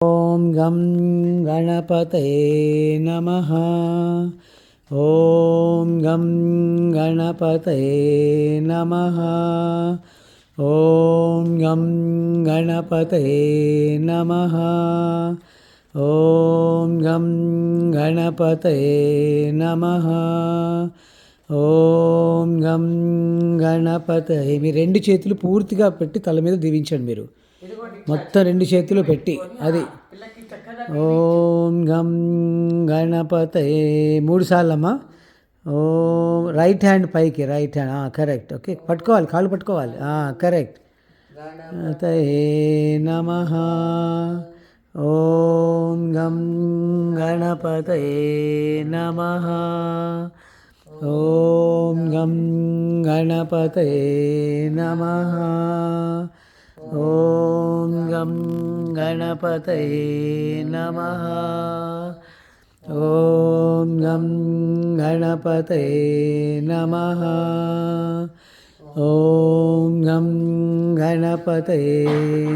ॐ गं गणपतये नमः। ॐ गं गणपतये नमः। ॐ गं गणपतये नमः। ॐ गं गणपतये नमः. ఓం గం గణపతయే. మీ రెండు చేతులు పూర్తిగా పెట్టి తల మీద దీవించండి. మీరు మొత్తం రెండు చేతులు పెట్టి అది ఓం గం గణపతయే మూడు సార్లు అమ్మా. ఓం రైట్ హ్యాండ్ పైకి, రైట్ హ్యాండ్ కరెక్ట్. ఓకే, పట్టుకోవాలి, కాళ్ళు పట్టుకోవాలి, కరెక్ట్. గణపతయే నమః. ఓం గం గణపతయే నమః. ఓం గం గణపతయే నమః. ఓం గం గణపతయే నమః. ఓం గం గణపతయే నమః. ఓం గం గణపతయే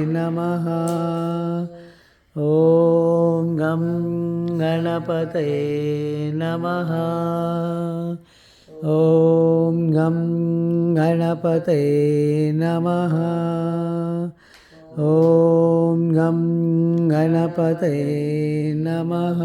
నమః. ఓం గం గణపతయే నమః. ఓం గం గణపతయే నమః. ఓం గం గణపతయే నమః.